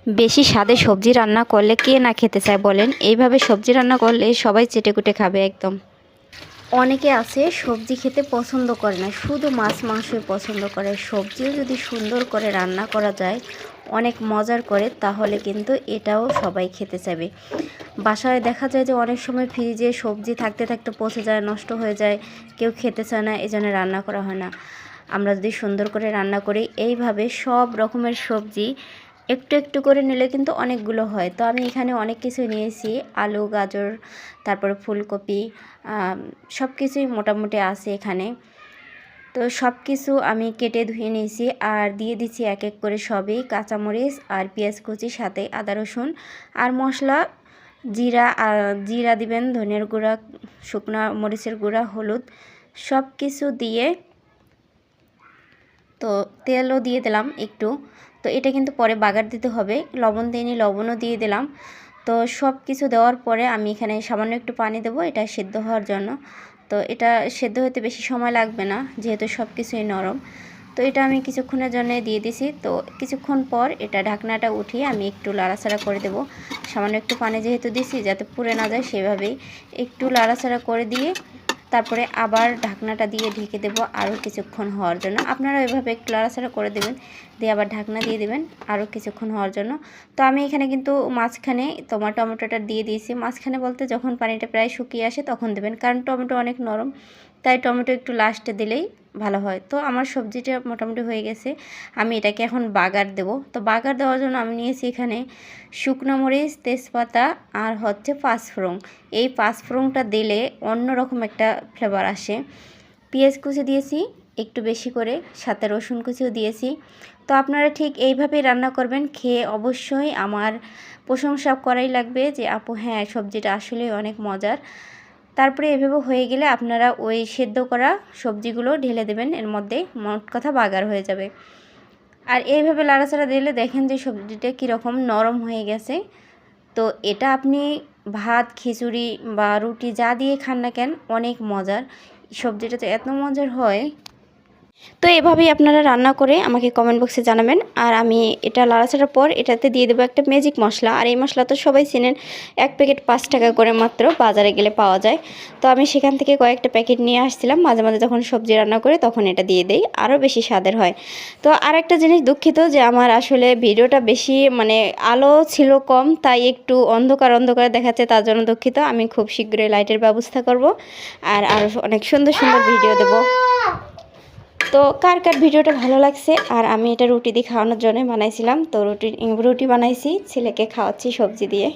বেশি স্বাদে সবজি রান্না করলে কে না খেতে চায় বলেন। এইভাবে সবজি রান্না করলে সবাই চেটেকুটে খাবে একদম। অনেকে আছে সবজি খেতে পছন্দ করে না, শুধু মাছ মাংসই পছন্দ করে। সবজিও যদি সুন্দর করে রান্না করা যায়, অনেক মজার করে, তাহলে কিন্তু এটাও সবাই খেতে চাইবে। বাসায় দেখা যায় যে অনেক সময় ফ্রিজে সবজি থাকতে থাকতে পচে যায়, নষ্ট হয়ে যায়, কেউ খেতে চায় না, এই জন্য রান্না করা হয় না। আমরা যদি সুন্দর করে রান্না করি, এইভাবে সব রকমের সবজি একটু একটু করে নিলে কিন্তু অনেকগুলো হয়। তো আমি এখানে অনেক কিছু নিয়েছি, আলু, গাজর, তারপরে ফুলকপি, সব কিছুই মোটামুটি আছে এখানে। তো সব কিছু আমি কেটে ধুয়ে নিয়েছি আর দিয়ে দিচ্ছি এক এক করে সবই, কাঁচামরিচ আর পেঁয়াজ কুচি, সাথে আদা রসুন আর মশলা। জিরা দিবেন, ধনিয়ার গুঁড়া, শুকনো মরিচের গুঁড়া, হলুদ, সব কিছু দিয়ে, তো তেলও দিয়ে দিলাম একটু। তো এটা কিন্তু পরে বাগার দিতে হবে, লবণ দিইনি, লবণও দিয়ে দিলাম। তো সব কিছু দেওয়ার পরে আমি এখানে সামান্য একটু পানি দেবো, এটা সেদ্ধ হওয়ার জন্য। তো এটা সেদ্ধ হতে বেশি সময় লাগবে না, যেহেতু সব কিছুই নরম। তো এটা আমি কিছুক্ষণের জন্য দিয়ে দিছি। তো কিছুক্ষণ পর এটা ঢাকনাটা উঠিয়ে আমি একটু লাড়াচাড়া করে দেব। সামান্য একটু পানি যেহেতু দিছি, যাতে পুড়ে না যায় সেভাবেই একটু লাড়াচাড়া করে দিয়ে তারপরে আবার ঢাকনাটা দিয়ে ঢেকে দেবো আরও কিছুক্ষণ হওয়ার জন্য। আপনারা এভাবে একটু লাড়াচাড়া করে দেবেন, দিয়ে আবার ঢাকনা দিয়ে দেবেন আরও কিছুক্ষণ হওয়ার জন্য। তো আমি এখানে কিন্তু মাঝখানে টমেটোটা দিয়ে দিয়েছি। মাঝখানে বলতে যখন পানিটা প্রায় শুকিয়ে আসে তখন দেবেন, কারণ টমেটো অনেক নরম, তাই টমেটো একটু লাস্টে দিলেই ভালো হয়। তো আমার সবজিটা মোটামুটি হয়ে গেছে, আমি এটাকে এখন বাগার দেব। তো বাগার দেওয়ার জন্য আমি নিয়েছি এখানে শুকনো মরিচ, তেজপাতা আর হচ্ছে পাঁচফোড়ন। এই পাঁচফোড়নটা দিলে অন্যরকম একটা ফ্লেভার আসে। পেঁয়াজ কুচি দিয়েছি একটু বেশি করে, সাথে রসুন কুচিও দিয়েছি। তো আপনারা ঠিক এইভাবেই রান্না করবেন, খেয়ে অবশ্যই আমার প্রশংসা করাই লাগবে যে আপু হ্যাঁ সবজিটা আসলেই অনেক মজার। তারপরে এভাবে হয়ে গেলে আপনারা ওই সেদ্ধ করা সবজিগুলো ঢেলে দেবেন এর মধ্যে, মোট কথা বাগার হয়ে যাবে। আর এইভাবে লাড়াচাড়া দিলে দেখেন যে সবজিটা কীরকম নরম হয়ে গেছে। তো এটা আপনি ভাত, খিচুড়ি বা রুটি যা দিয়ে খান না কেন অনেক মজার। সবজিটা তো এত মজার হয়। তো এভাবেই আপনারা রান্না করে আমাকে কমেন্ট বক্সে জানাবেন। আর আমি এটা লাড়াচাড়ার পর এটাতে দিয়ে দেবো একটা ম্যাজিক মশলা। আর এই মশলা তো সবাই চেনেন, এক প্যাকেট 5 টাকা করে মাত্র বাজারে গেলে পাওয়া যায়। তো আমি সেখান থেকে কয়েকটা প্যাকেট নিয়ে আসছিলাম, মাঝে মাঝে যখন সবজি রান্না করে তখন এটা দিয়ে দেই, আরও বেশি স্বাদের হয়। তো আর একটা জিনিস দুঃখিত যে আমার আসলে ভিডিওটা বেশি আলো ছিল কম, তাই একটু অন্ধকার অন্ধকার দেখাচ্ছে, তার জন্য দুঃখিত। আমি খুব শীঘ্রই লাইটের ব্যবস্থা করব আর আরও অনেক সুন্দর সুন্দর ভিডিও দেবো। তো কার কার ভিডিওটা ভালো লাগছে। আর আমি এটা রুটি দিয়ে খাওয়ানোর জন্য বানাইছিলাম। তো রুটি বানাইছি, ছেলেকে খাওয়াচ্ছি সবজি দিয়ে।